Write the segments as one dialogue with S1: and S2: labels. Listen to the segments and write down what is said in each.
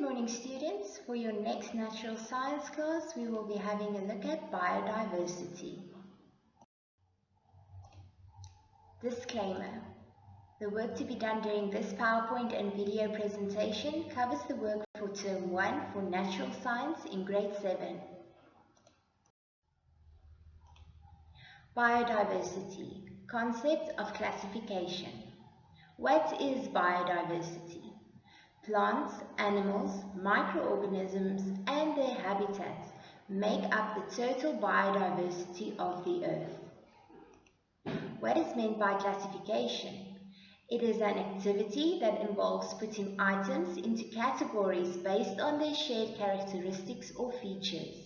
S1: morning students. For your next natural science class, we will be having a look at biodiversity. Disclaimer. The work to be done during this PowerPoint and video presentation covers the work for Term 1 for Natural Science in Grade 7. Biodiversity. Concept of classification. What is biodiversity? Plants, animals, microorganisms and their habitats make up the total biodiversity of the Earth. What is meant by classification? It is an activity that involves putting items into categories based on their shared characteristics or features.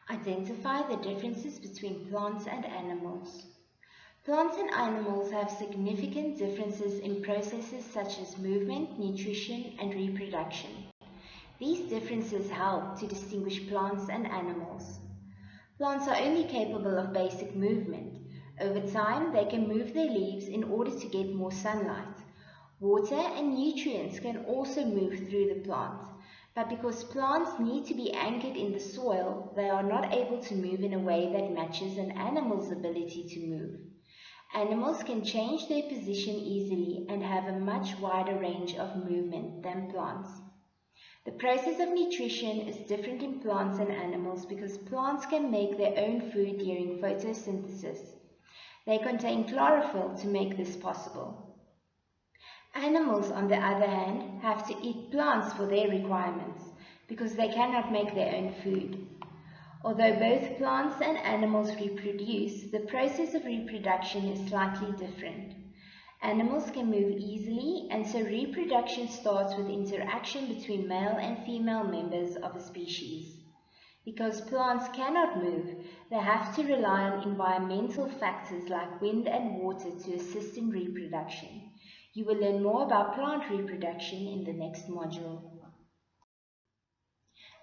S1: Identify the differences between plants and animals. Plants and animals have significant differences in processes such as movement, nutrition, and reproduction. These differences help to distinguish plants and animals. Plants are only capable of basic movement. Over time, they can move their leaves in order to get more sunlight. Water and nutrients can also move through the plant, but because plants need to be anchored in the soil, they are not able to move in a way that matches an animal's ability to move. Animals can change their position easily and have a much wider range of movement than plants. The process of nutrition is different in plants and animals because plants can make their own food during photosynthesis. They contain chlorophyll to make this possible. Animals, on the other hand, have to eat plants for their requirements because they cannot make their own food. Although both plants and animals reproduce, the process of reproduction is slightly different. Animals can move easily, and so reproduction starts with interaction between male and female members of a species. Because plants cannot move, they have to rely on environmental factors like wind and water to assist in reproduction. You will learn more about plant reproduction in the next module.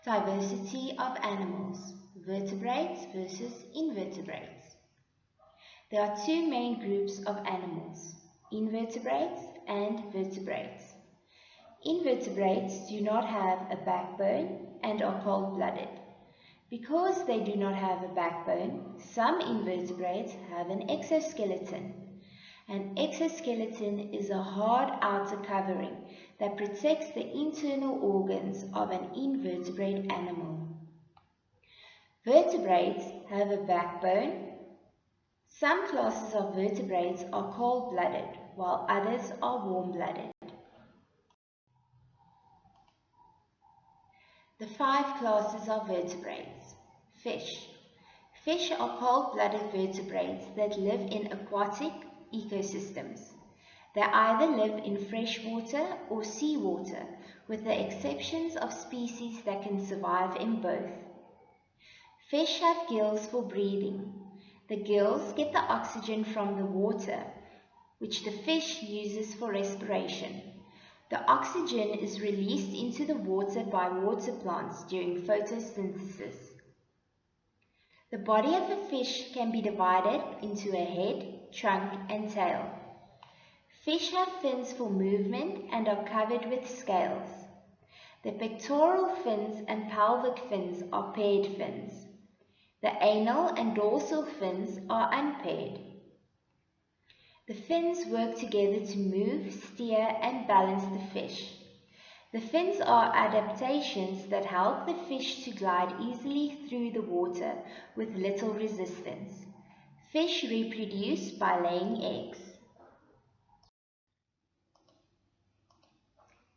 S1: Diversity of animals. Vertebrates versus invertebrates. There are two main groups of animals, invertebrates and vertebrates. Invertebrates do not have a backbone and are cold-blooded. Because they do not have a backbone, some invertebrates have an exoskeleton. An exoskeleton is a hard outer covering that protects the internal organs of an invertebrate animal. Vertebrates have a backbone. Some classes of vertebrates are cold-blooded, while others are warm-blooded. The 5 classes of vertebrates. Fish. Fish are cold-blooded vertebrates that live in aquatic ecosystems. They either live in freshwater or seawater, with the exceptions of species that can survive in both. Fish have gills for breathing. The gills get the oxygen from the water, which the fish uses for respiration. The oxygen is released into the water by water plants during photosynthesis. The body of a fish can be divided into a head, trunk, and tail. Fish have fins for movement and are covered with scales. The pectoral fins and pelvic fins are paired fins. The anal and dorsal fins are unpaired. The fins work together to move, steer, and balance the fish. The fins are adaptations that help the fish to glide easily through the water with little resistance. Fish reproduce by laying eggs.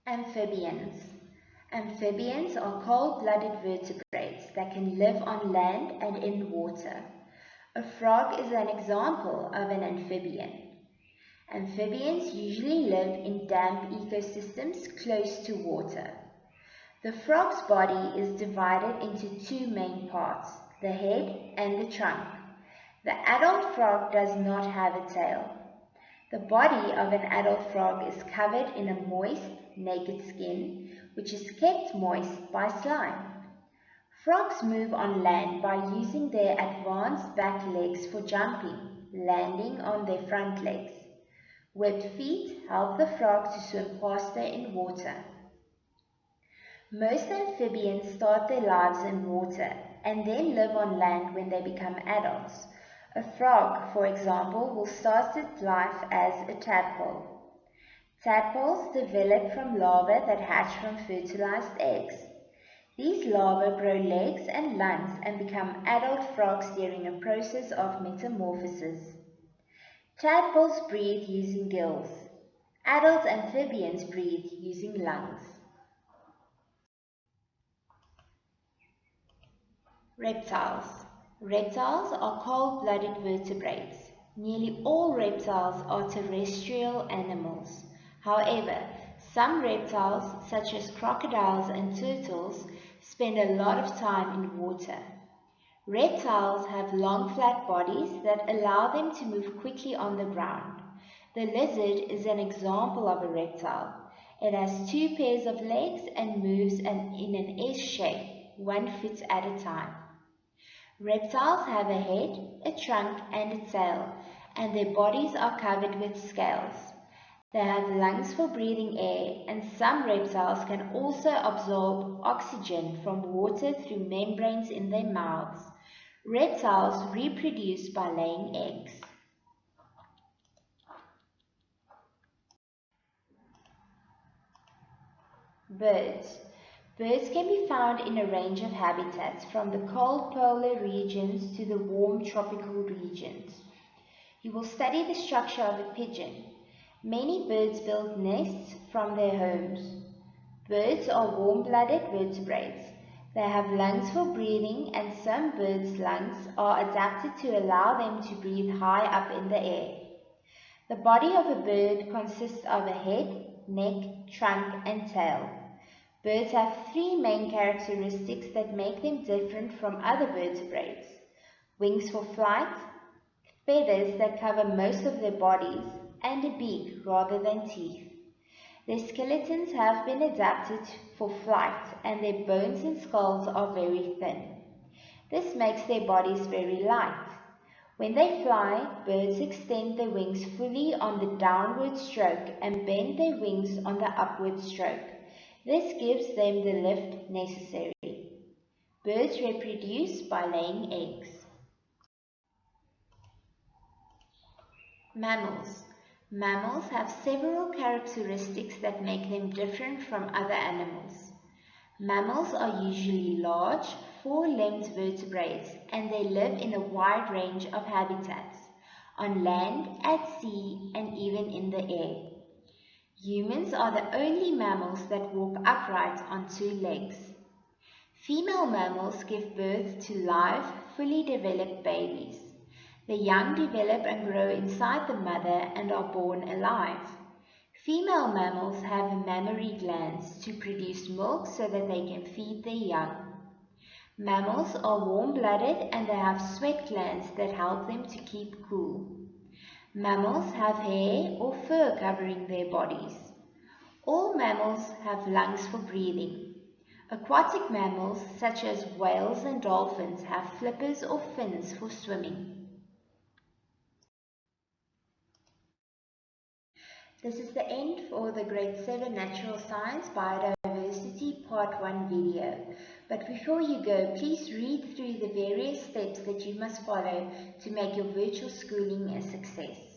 S1: Amphibians. Amphibians are cold-blooded vertebrates that can live on land and in water. A frog is an example of an amphibian. Amphibians usually live in damp ecosystems close to water. The frog's body is divided into 2 main parts, the head and the trunk. The adult frog does not have a tail. The body of an adult frog is covered in a moist, naked skin, which is kept moist by slime. Frogs move on land by using their advanced back legs for jumping, landing on their front legs. Webbed feet help the frog to swim faster in water. Most amphibians start their lives in water and then live on land when they become adults. A frog, for example, will start its life as a tadpole. Tadpoles develop from larvae that hatch from fertilized eggs. These larvae grow legs and lungs and become adult frogs during a process of metamorphosis. Tadpoles breathe using gills. Adult amphibians breathe using lungs. Reptiles. Reptiles are cold-blooded vertebrates. Nearly all reptiles are terrestrial animals. However, some reptiles, such as crocodiles and turtles, spend a lot of time in water. Reptiles have long flat bodies that allow them to move quickly on the ground. The lizard is an example of a reptile. It has 2 pairs of legs and moves in an S shape, 1 foot at a time. Reptiles have a head, a trunk and a tail, and their bodies are covered with scales. They have lungs for breathing air, and some reptiles can also absorb oxygen from water through membranes in their mouths. Reptiles reproduce by laying eggs. Birds. Birds can be found in a range of habitats, from the cold polar regions to the warm tropical regions. You will study the structure of a pigeon. Many birds build nests from their homes. Birds are warm-blooded vertebrates. They have lungs for breathing, and some birds' lungs are adapted to allow them to breathe high up in the air. The body of a bird consists of a head, neck, trunk, and tail. Birds have 3 main characteristics that make them different from other vertebrates: wings for flight, feathers that cover most of their bodies, and a beak rather than teeth. Their skeletons have been adapted for flight, and their bones and skulls are very thin. This makes their bodies very light. When they fly, birds extend their wings fully on the downward stroke and bend their wings on the upward stroke. This gives them the lift necessary. Birds reproduce by laying eggs. Mammals. Mammals have several characteristics that make them different from other animals. Mammals are usually large, 4-limbed vertebrates, and they live in a wide range of habitats, on land, at sea, and even in the air. Humans are the only mammals that walk upright on 2 legs. Female mammals give birth to live, fully developed babies. The young develop and grow inside the mother and are born alive. Female mammals have mammary glands to produce milk so that they can feed their young. Mammals are warm-blooded and they have sweat glands that help them to keep cool. Mammals have hair or fur covering their bodies. All mammals have lungs for breathing. Aquatic mammals, such as whales and dolphins, have flippers or fins for swimming. This is the end for the Grade 7 Natural Science Biodiversity Part 1 video. But before you go, please read through the various steps that you must follow to make your virtual schooling a success.